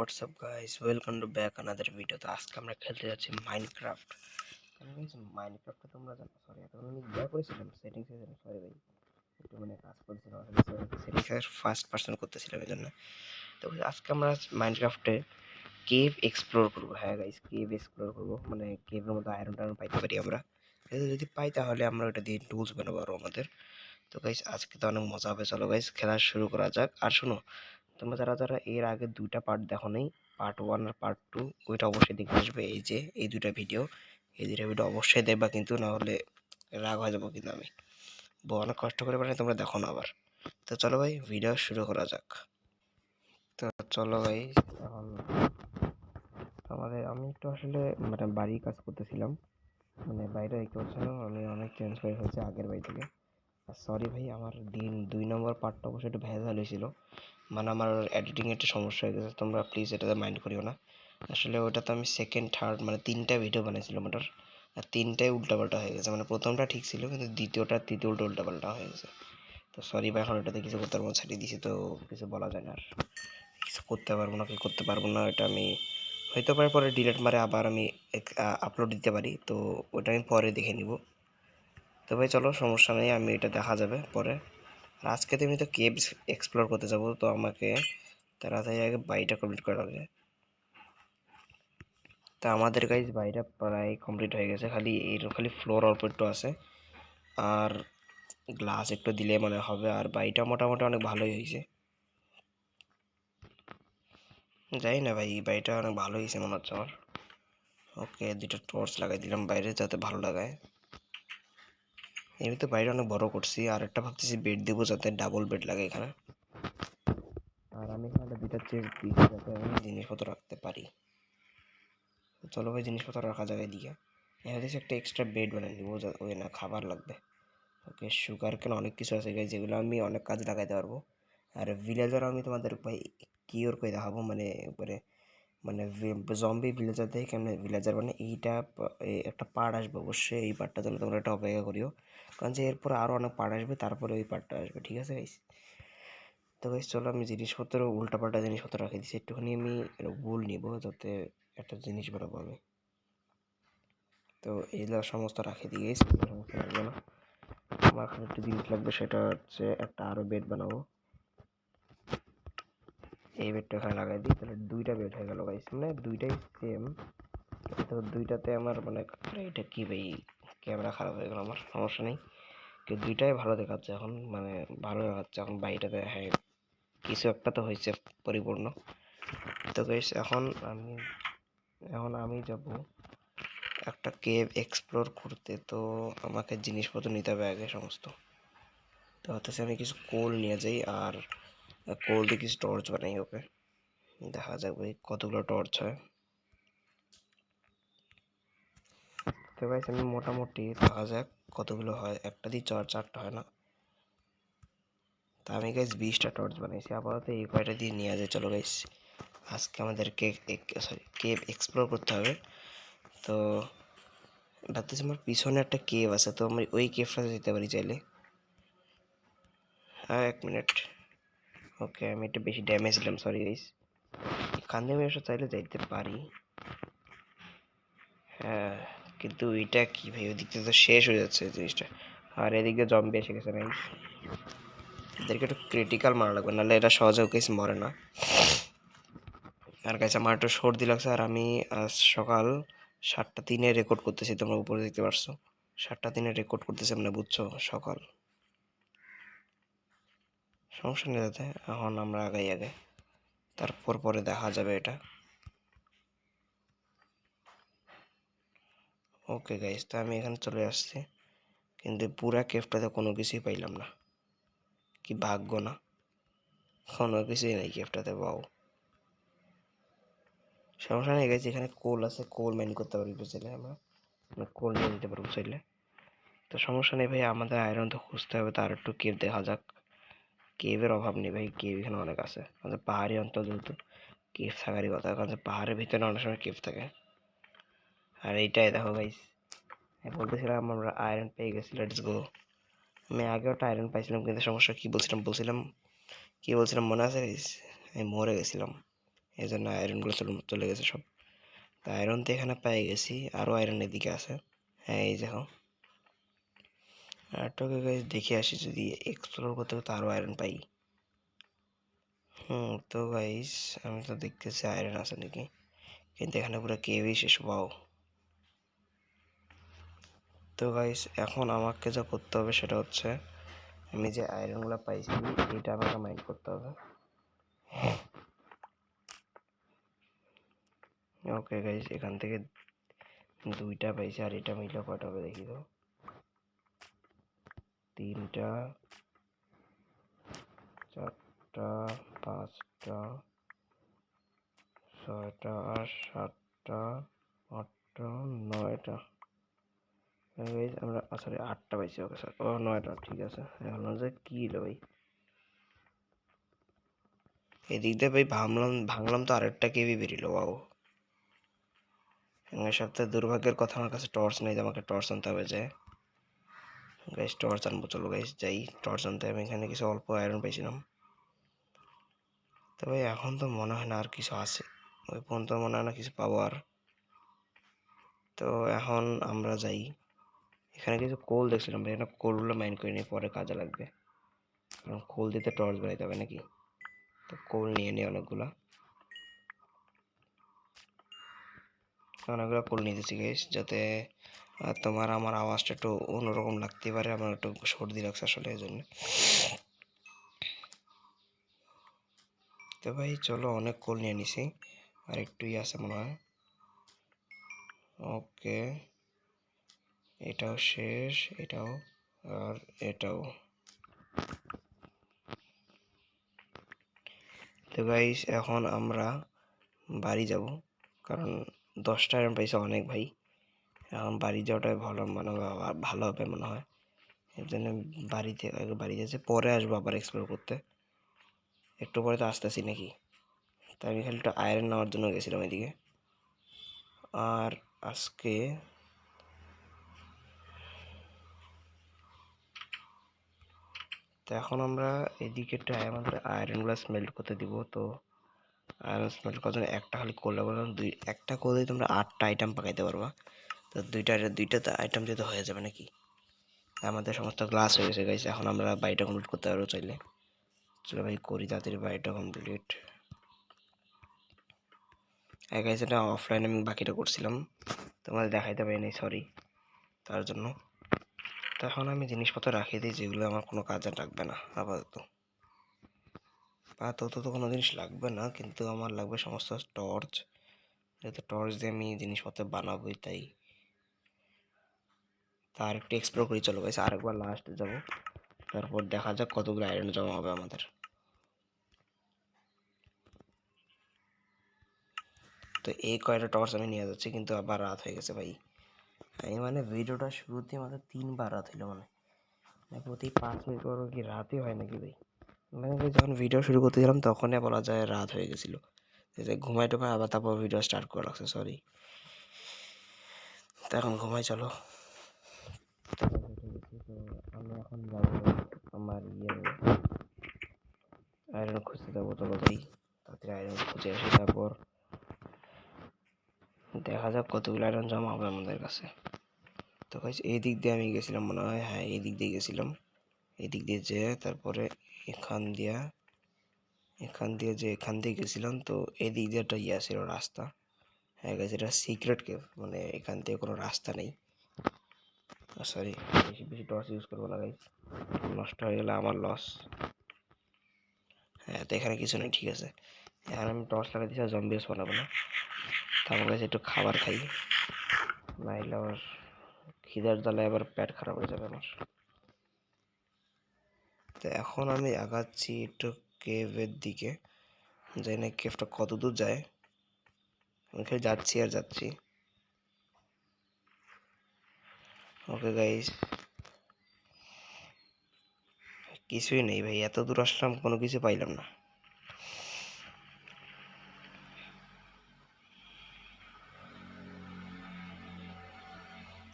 WhatsApp guys, welcome to back another video. তো আজকে আমরা খেলতে যাচ্ছি মাইনক্রাফট। মাইনক্রাফটে তোমরা জানো, সরি এতক্ষণ আমি ইয়া করেছিলাম সেটিংসে, সরি ভাই একটু মানে কাজ করছিলাম, সেটিংসে ফার্স্ট পার্সন করতেছিলাম এই জন্য। তো আজকে আমরা মাইনক্রাফটে কেভ এক্সপ্লোর করবো। হ্যাঁ গাইস, কেভ এক্সপ্লোর করবো, মানে কেভের মধ্যে আয়রন টায়রন পাইতে পারি আমরা। যদি পাই তাহলে আমরা ওটা দিয়ে টুলস বানাবো আরও আমাদের। তো গাইস আজকে তো অনেক মজা হবে, চলো গাইস খেলা শুরু করা যাক। আর শোনো, তোমরা যারা যারা এর আগে দুইটা পার্ট দেখো নাই, পার্ট 1 আর পার্ট 2, ওইটা অবশ্যই দেখে আসবে। এই যে এই দুইটা ভিডিও অবশ্যই দেখবা, কিন্তু না হলে রাগ হয়ে যাবো কিন্তু আমি অনেক কষ্ট করে বানাই, তোমরা দেখো না আবার। তো চলো ভাই ভিডিও শুরু করা যাক। তো চলো ভাই, এখন আমি একটু আসলে মানে বাড়ি কাজ করতেছিলাম, মানে বাইরে দেখতে পাচ্ছ না, আমি অনেক চেঞ্জ করে ফেলছি আগের বাড়ি থেকে। সরি ভাই, আমার 2 নম্বর পার্টটা অবশ্যই একটু ভেজাল হয়েছিল, মানে আমার এডিটিং একটু সমস্যা হয়ে গেছে, তোমরা প্লিজ এটাতে মাইন্ড করিও না। আসলে ওটাতে আমি সেকেন্ড থার্ড মানে 3টা ভিডিও বানিয়েছিলাম ওটার, আর 3টাই উল্টাপাল্টা হয়ে গেছে। মানে প্রথমটা ঠিক ছিল, কিন্তু দ্বিতীয়টা তৃতীয় উল্টাপাল্টা হয়ে গেছে। তো সরি ভাই, এখন ওটাতে কিছু করতে পারবো না, ছাড়িয়ে দিছি, তো কিছু বলা যায় না, আর কিছু করতে পারবো না, কি করতে পারবো না। এটা আমি হয়তো পরে ডিলিট মারে আবার আমি আপলোড দিতে পারি, তো ওটা আমি পরে দেখে নিব। তো ভাই চলো, সমস্যা নেই, আমি এটা দেখা যাবে পরে। আর আজকে তুমি তো কেভ এক্সপ্লোর করতে যাবো, তো আমাকে তাড়াতাড়ি আগে বাড়িটা কমপ্লিট করা হবে। তা আমাদের গাইজ বাড়িটা প্রায় কমপ্লিট হয়ে গেছে, খালি ফ্লোর অল্প একটু আছে, আর গ্লাস একটু দিলে মানে হবে। আর বাড়িটা মোটামুটি অনেক ভালোই হয়েছে, যাই না ভাই, বাড়িটা অনেক ভালো হয়েছে মনে হচ্ছে আমার। ওকে, 2টা টর্চ লাগাই দিলাম বাইরে যাতে ভালো লাগায়। এমনিতে বাড়িটা অনেক বড় করছি, আর একটা ভাবতেছি বেড দেবো যাতে ডাবল বেড লাগে এখানে। আর আমি এখানে 2টা চেস্ট দিয়েছি যাতে আমি জিনিসপত্র রাখতে পারি। চলো ভাই, জিনিসপত্র রাখা যাবে এদিকে। এখানে একটা এক্সট্রা বেড বানিয়ে নিবো, ওই না খাবার লাগবে। ওকে, সুগার কেন অনেক কিছু আছে গাইজ, যেগুলো আমি অনেক কাজে লাগাইতে পারবো। আর ভিলেজার আমি তোমাদের ভাই কিওর করে দেখাবো, মানে উপরে মানে জম্বি ভিলেজার দেখে কেমন ভিলেজার, মানে একটা পার্ট আসবে অবশ্যই, এই পার্টটার জন্য তোমরা একটা অপেক্ষা করিও, কারণ যে এরপরে আরও অনেক পার্ট আসবে, তারপরে ওই পার্টটা আসবে, ঠিক আছে গাইজ। তো গাইজ চলো, আমি জিনিসপত্র উল্টাপাল্টা জিনিসপত্র রাখি দিচ্ছি, একটুখানি আমি ভুল নিব যাতে একটা জিনিস বানাবো আমি। তো এইগুলো সমস্ত রাখি দিয়ে সমস্ত লাগবে না, আমার এখানে একটা জিনিস লাগবে, সেটা হচ্ছে একটা আরো বেড বানাবো। এই বেডটা এখানে লাগাই দিই, তাহলে 2টা বেড হয়ে গেল গাইস, মানে 2টাই সেম। তো 2টাতে আমার মানে এটা কি ভাই, ক্যামেরা খারাপ হয়ে গেল আমার, সমস্যা নেই, কিন্তু 2টাই ভালো দেখাচ্ছে এখন, মানে ভালো দেখাচ্ছে এখন বাড়িটাতে। হ্যাঁ, কিছু একটা তো হয়েছে পরিপূর্ণ। তো গাইস এখন আমি যাব একটা কেভ এক্সপ্লোর করতে, তো আমাকে জিনিসপত্র নিতে হবে আগে সমস্ত। তো হচ্ছে আমি কিছু কোল নিয়ে যাই, আর কোল দিয়ে কিছু টর্চ বানাই। ওকে, দেখা যাক ভাই কতগুলো টর্চ হয়। তো গাইস আমি মোটামুটি দেখা যাক কতগুলো হয়, একটা দিয়ে 4টা হয় না। তা আমি গাইস 20টা টর্চ বানাইছি, আপাতত এই কয়টা দিয়ে নিয়ে যায়। চলো গাইস, আজকে আমাদেরকে কেভ এক্সপ্লোর করতে হবে। তো ভাবতেছি আমার পিছনে একটা কেভ আছে, তো আমি ওই কেভটাতে যেতে পারি চাইলে। হ্যাঁ, 1 মিনিট। ওকে, আমি একটু বেশি ড্যামেজ দিলাম, সরি গাইস। এখান দিয়ে আমি চাইলে যাইতে পারি, হ্যাঁ, কিন্তু এটা কি ভাই, ওই দিক থেকে তো শেষ হয়ে যাচ্ছে জিনিসটা, আর এদিক দিয়ে জম্বি এসে গেছে গাইস। এদেরকে একটু ক্রিটিক্যাল মারা লাগবে, নাহলে এটা সহজেও কিছু মরে না। আর গাইস আমার একটু সর্দি লাগছে, আর আমি আজ সকাল 7টা 3-এ রেকর্ড করতেছি, তোমরা উপরে দেখতে পারছো 7টা 3-এ রেকর্ড করতেছি, মানে বুঝছো, সকাল। সমস্যা নেই যাতে, এখন আমরা আগে তারপর পরে দেখা যাবে এটা। ওকে গাইস, তো আমি এখানে চলে আসছি, কিন্তু পুরা কেভটাতে কোনো কিছুই পাইলাম না, কি ভাগ্য না, কোনো কিছুই নেই কেভটাতে। পাও সমস্যা নেই গাইস, এখানে কোল আছে, কোল মাইন করতে পারবো চাইলে আমরা, কোল নিয়ে যেতে পারবো চাইলে। তো সমস্যা নেই ভাই, আমাদের আয়রন তো খুঁজতে হবে, তার একটু কেভ দেখা যাক। কেভের অভাব নেই ভাই, কেভ এখানে অনেক আছে, আমাদের পাহাড়ি অঞ্চল যেহেতু কেভ থাকারই কথা, কারণ পাহাড়ের ভিতরে অনেক সময় কেভ থাকে। আর এইটাই দেখো গাইস, বলতেছিলাম আমরা আয়রন পেয়ে গেছি, লেটস গো। আমি আগেও একটা আয়রন পাইছিলাম, কিন্তু সমস্যা কি বলছিলাম মনে আছে গাইস, আমি মরে গেছিলাম এই জন্য আয়রনগুলো চলে গেছে সব। তা আয়রন তো এখানে পেয়ে গেছি, আরও আয়রন এদিকে আছে। হ্যাঁ এই দেখো, আরটাকে গাইস দেখে আসি যদি এক্সপ্লোর করতে করতে আরও আয়রন পাই। তো গাইস আমি তো দেখতেছি আয়রন আছে নাকি, কিন্তু এখানে পুরো কেউই শেষ। পাও। তো গাইস এখন আমাকে যা করতে হবে সেটা হচ্ছে, আমি যে আয়রনগুলো পাইছি এটা আমাকে মাইন্ড করতে হবে। ওকে গাইস, এখান থেকে 2টা পাইছি, আর এটা মিলে কয়টা হবে দেখি তো। 3টা, 4টা, 5টা, 6টা, 7টা, 8টা, 9টা। আমরা সরি 8টা পাইছি। ওকে স্যার, 9টা ঠিক আছে। এখন যে কি হলো ভাই, এদিক দিয়ে ভাই ভাঙলাম তো আরেকটা কেবি বেরিলো। বাবু এর সপ্তাহে দুর্ভাগ্যের কথা, আমার কাছে টর্চ নেই, আমাকে টর্চ আনতে হবে। যে গাইস টর্চ আনবো, চলো গাইস যাই টর্চ আনতে। আমি এখানে কিছু অল্প আয়রন পাইছিলাম, তবে এখন তো মনে হয় না আর কিছু আছে, ওই পর্যন্ত মনে হয় না কিছু পাবো আর। তো এখন আমরা যাই, এখানে কিছু কোল দেখছিলাম ভাই, এখানে কোলগুলো মাইন করে নিয়ে পরে কাজে লাগবে, কারণ কোল দিতে টর্চ বানাইতে হবে নাকি। তো কোল নিয়ে নিই অনেকগুলো কোল নিতেছি গাইস, যাতে তোমার আমার আওয়াজটা একটু অন্যরকম লাগতে পারে। আমার একটু সর্দি লাগছে আসলে, এই জন্য। তো ভাই চলো, অনেক কোল নিয়ে নিছি, আর একটুই আছে মনে হয়। ওকে, এটাও শেষ, এটাও, আর এটাও। তো গাইস এখন আমরা বাড়ি যাব, কারণ 10টা আয়রন পাইছে অনেক ভাই। এখন বাড়ি যাওয়াটাই ভালো হবে মনে হয়। এর জন্য বাড়ি যাচ্ছে, পরে আসবো আবার এক্সপ্লোর করতে। একটু পরে তো আসতেছি নাকি। তাই আমি খালি একটু আয়রন নেওয়ার জন্য গেছিলাম এদিকে। আর আজকে তো এখন আমরা এদিকে একটু আমাদের আয়রনগুলো স্মেল্ট করতে দিব। তো আয়রন স্মেল্ট করার জন্য একটা খালি কোল লাগবে, একটা কোল দিয়ে তোমরা 8টা আইটেম পাকাইতে পারবা। তো দুইটা আইটেম যেতে হয়ে যাবে নাকি। আমাদের সমস্ত গ্লাস হয়ে গেছে গাইস, এখন আমরা বাড়িটা কমপ্লিট করতে পারবো চাইলে। চলো ভাই করি তাড়াতাড়ি বাড়িটা কমপ্লিট। গাইস এটা অফলাইনে আমি বাকিটা করছিলাম, তোমাদের দেখাইতে পারিনি, সরি তার জন্য। তো এখন আমি জিনিসপত্র রাখিয়ে দিই যেগুলো আমার কোনো কাজে লাগবে না আপাতত। আপাতত তো কোনো জিনিস লাগবে না, কিন্তু আমার লাগবে সমস্ত টর্চ, যেহেতু টর্চ দিয়ে আমি জিনিসপত্র বানাবোই। তাই তার একটু এক্সপ্লোর করি। চলো গাইস আরেকবার লাস্ট যাবো, তারপর দেখা যাক কতগুলো আয়রন জমা হবে আমাদের। তো এই কয়টা টর্চ আমি নিয়ে যাচ্ছি, কিন্তু আবার রাত হয়ে গেছে ভাই। আমি মানে ভিডিওটা শুরুতে মাত্র 3বার রাত হইলো, মানে প্রতি 5 মিনিট পর কি রাতই হয় নাকি ভাই। মানে যখন ভিডিও শুরু করতে গেলাম তখনই বলা যায় রাত হয়ে গেছিল, ঘুমাই টুমাই আবার তারপর ভিডিও স্টার্ট করে রাখছে, সরি। তো এখন ঘুমাই চলো। তো আমি এখন যাবো আমার আয়রন খুঁজতে যাবো। চলো যাই তাড়াতাড়ি আয়রন খুঁজে আসি, তারপর দেখা যাক কতগুলো আয়রন জমা হবে আমাদের কাছে। তো গাইস এই দিক দিয়ে আমি গেছিলাম মনে হয়, হ্যাঁ এই দিক দিয়ে গেছিলাম। এই দিক দিয়ে যে তারপরে এখান দিয়ে গেছিলাম। তো এই দিক দিয়ে একটা ছিল রাস্তা। হ্যাঁ গাইস এটা সিক্রেট কেভ, মানে এখান থেকে কোনো রাস্তা নেই। সরি, বেশি বেশি টর্চ ইউজ করবো না গাইস, নষ্ট হয়ে গেলে আমার লস। হ্যাঁ তো এখানে কিছু নেই, ঠিক আছে। এখন আমি টর্চ লাগাই দিচ্ছি, জম্বি বানাবো না। তো আমার কাছে একটু খাবার খাই, নাইলে আবার খিদার জ্বালায় আবার পেট খারাপ হয়ে যাবে আমার। তো এখন আমি আগাচ্ছি একটু কেভের দিকে, জানি না কেভটা কত দূর যায়। আমি খালি যাচ্ছি আর যাচ্ছি। ওকে গাইস, কিছুই নেই ভাই, এত দূর আসলাম কোনো কিছু পাইলাম না।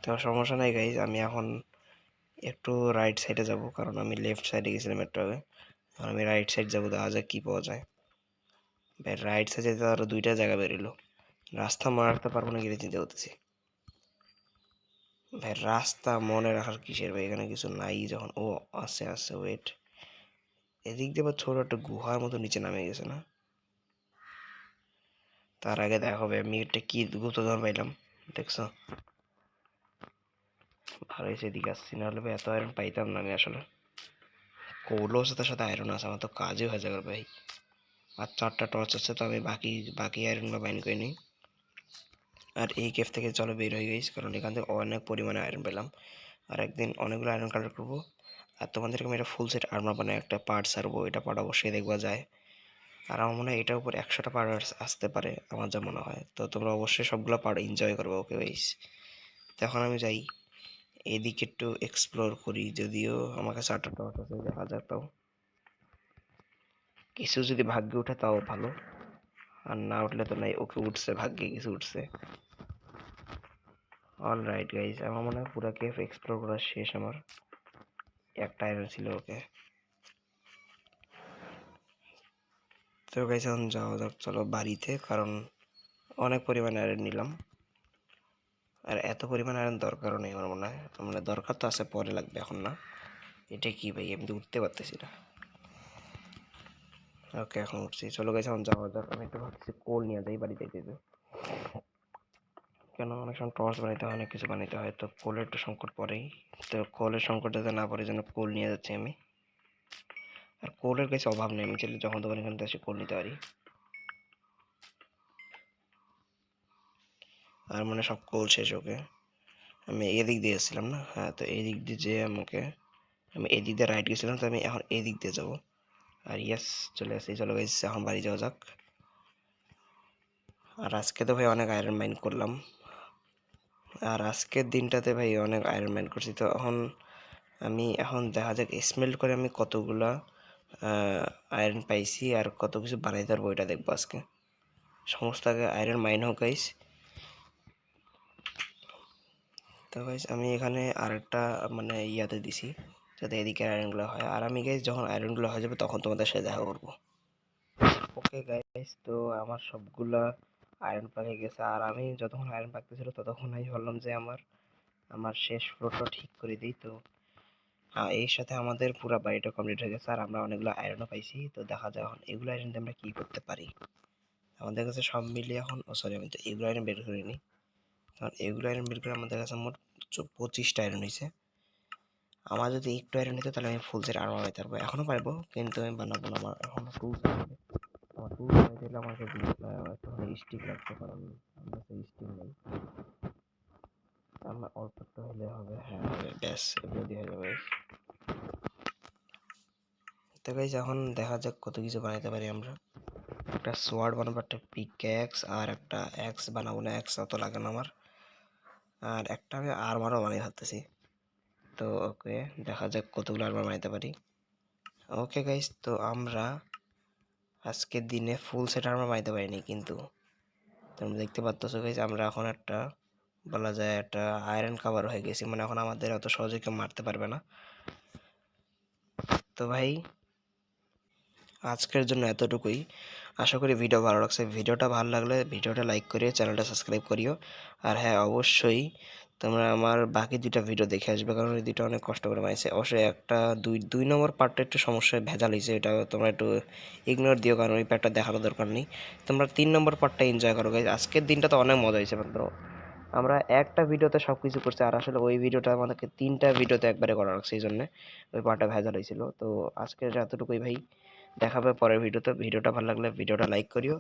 তো সমস্যা নাই গাইস, আমি এখন একটু রাইট সাইডে যাব, কারণ আমি লেফট সাইডে গেছিলাম একটু আগে। আর আমি রাইট সাইড যাবো, দেখা যাক কি পাওয়া যায়। ভাই রাইট সাইডে যেতে আরো 2টা জায়গা বেরোলো, রাস্তা মনে রাখতে পারবো না কি চিন্তা করতেছি। ভাই রাস্তা মনে রাখার কিসের ভাই, এখানে কিছু নাই যখন। ও আছে আছে, ওয়েট, এদিক দিয়ে আবার ছোট একটা গুহার মতো নিচে নামে গেছে না? তার আগে দেখা হবে আমি একটা কি গুপ্তধন পাইলাম, দেখছো? ভালো হয়েছে এদিকে আসছি, না হলে ভাই এত আয়রন পাইতাম না আমি আসলে। কোলও আছে, তার সাথে আয়রন আছে, আমার তো কাজই হয়ে যাবে ভাই। আর 4টা টর্চ আছে, তো আমি বাকি বাকি আয়রনগুলো বাইন করে নিই। আর এই কেভ থেকে চলো বের হয়ে গেছি, কারণ এখান থেকে অনেক পরিমাণে আয়রন পেলাম। আর একদিন অনেকগুলো আয়রন কালেক্ট করবো, আর তোমাদেরকে আমি একটা ফুল সেট আর্মার বানায় একটা পার্ট ছাড়বো, এটা পার্ট অবশ্যই দেখবা যায়। আর আমার মনে হয় এটার উপর 100টা পার্ট আসতে পারে, আমার যা মনে হয়। তো তোমরা অবশ্যই সবগুলো পার্ট এনজয় করবে, ওকে ভাইস। তো এখন আমি যাই এদিকে একটু এক্সপ্লোর করি, যদিও আমার কাছে 8টা টর্চ আছে, দেখা যাক। তাও কিছু যদি ভাগ্যে উঠে তাও ভালো, আর না উঠলে তো নাই। ওকে উঠছে, ভাগ্যে কিছু উঠছে। অল রাইট গাইজ, আমার মনে হয় পুরো কেভ এক্সপ্লোর করা শেষ আমার। একটা আয়রন ছিল, ওকে। তো গাইজ এখন যাওয়া যাক, চলো বাড়িতে, কারণ অনেক পরিমাণে আয়রন নিলাম। আর এত পরিমাণ আয়রন দরকারও নেই আমার মনে হয়, মানে দরকার তো আছে, পরে লাগবে, এখন না। এটা কি ভাই, আমি তো উঠতে পারতেছি না। ওকে এখন উঠছি, চলো গাইজ এখন যাওয়া যাক। আমি একটু ভাবছি কোল নিয়ে যাই বাড়িতে যেতে, কেন অনেক সময় টর্চ বানাইতে হয়, অনেক কিছু বানাইতে হয়, তো কোলের একটু সংকট পড়েই। তো কোলের সংকট যাতে না পড়ে, জন্য কোল নিয়ে যাচ্ছি আমি। আর কোলের কাছে অভাব নেই, আমি চাইলে যখন তখন এখানে এসে কোল নিতে পারি। আর মানে সব কোল শেষ, ওকে। আমি এদিক দিয়ে এসেছিলাম না? হ্যাঁ, তো এই দিক দিয়ে যে আমাকে, আমি এদিক দিয়ে রাইট গেছিলাম, তো আমি এখন এই দিক দিয়ে যাবো। আর ইয়াস, চলে আসি, চলো গাইস এখন বাড়ি যাওয়া যাক। আর আজকে তো ভাই অনেক আয়রন মাইন করলাম, আর আজকের দিনটাতে ভাই অনেক আয়রন মাইন করছি। তো আমি এখন দেখা যাক স্মেল্ট করে আমি কতগুলা আয়রন পাইছি আর কত কিছু বানাইতে পারবো, এটা দেখবো আজকে। সমস্ত আগে আয়রন মাইন হোক গাইস। তো গাইস আমি এখানে আরেকটা মানে ইয়াতে দিছি, যাতে এদিকে আয়রনগুলো হয়। আর আমি গাইস যখন আয়রনগুলো হয়ে যাবে তখন তোমাদের সাথে দেখা করবো। ওকে গাইস, তো আমার সবগুলা আয়রন পাকে গেছে। আর আমি যতক্ষণ আয়রন পাকতেছিল ততক্ষণ আমি ভাবলাম যে আমার আমার শেষ ফ্লোরটা ঠিক করে দিই। তো এর সাথে আমাদের পুরো বাড়িটা কমপ্লিট হয়ে গেছে, আর আমরা অনেকগুলো আয়রনও পাইছি। তো দেখা যাক এখন এগুলো আয়রন দিয়ে আমরা কি করতে পারি। আমাদের কাছে সব মিলিয়ে এখন, ও সরি, আমি তো এগুলো আয়রন বের করিনি, কারণ এগুলো আয়রন বের করে আমাদের কাছে মোট 25টা আয়রন হয়েছে। আমার যদি একটু আয়রন হতো তাহলে আমি ফুল সেট আর্মার বানাইতে পারবো, এখনো পারবো, কিন্তু আমি বানাবো না, আমার এখনো টুলস লাগবে। আমার টুলস বানাইতে হলে আমাকে একটুখানি স্টিক লাগবে, কারণ আমার কাছে স্টিক নেই। আমার অল্প একটু হলে হবে, হ্যাঁ ব্যাস, এগুলো দিয়ে হয়ে যাবে। তো গাইস এখন দেখা যাক কত কিছু বানাইতে পারি আমরা। একটা সোয়ার্ড বানাবো, একটা পিক্যাক্স, আর একটা অ্যাক্স বানাবো না, অ্যাক্স অত লাগে না আমার। আর একটা আমি আর্মারও বানিয়ে ভাবতেছি। তো ওকে, দেখা যাক কতগুলো আর্মার বানাইতে পারি। ওকে গাইস, তো আমরা আজকের দিনে ফুল সেট আর্মার বানাইতে পারিনি, কিন্তু তোমরা দেখতে পাচ্ছ গাইস আমরা এখন একটা, বলা যায় একটা আয়রন কাভার হয়ে গেছি, মানে এখন আমাদের অত সহজে কেউ মারতে পারবে না। তো ভাই আজকের জন্য এতটুকুই। আশা করি ভিডিও ভালো লাগছে। ভিডিওটা ভালো লাগলে ভিডিওটা লাইক করিও, চ্যানেলটা সাবস্ক্রাইব করিও। আর হ্যাঁ, অবশ্যই তোমরা আমার বাকি 2টা ভিডিও দেখে আসবে, কারণ এই 2টা অনেক কষ্ট করে বানিয়েছে। অবশ্যই একটা দুই নম্বর পার্টটা একটু সমস্যায় ভেজাল হয়েছে, এটা তোমরা একটু ইগনোর দিও, কারণ ওই পার্টটা দেখানো দরকার নেই। তোমরা 3 নম্বর পার্টটা এনজয় করো গাইজ। আজকের দিনটা তো অনেক মজা হয়েছে, মাত্র আমরা একটা ভিডিওতে সব কিছু করছি, আর আসলে ওই ভিডিওটা আমাদেরকে 3টা ভিডিওতে একবারে করা লাগছে, এই জন্যে ওই পার্টটা ভেজাল হয়েছিল। তো আজকের এতটুকুই ভাই, দেখা হবে পরের ভিডিওতে। ভিডিওটা ভালো লাগলে ভিডিওটা লাইক করিও,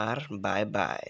আর বাই বাই।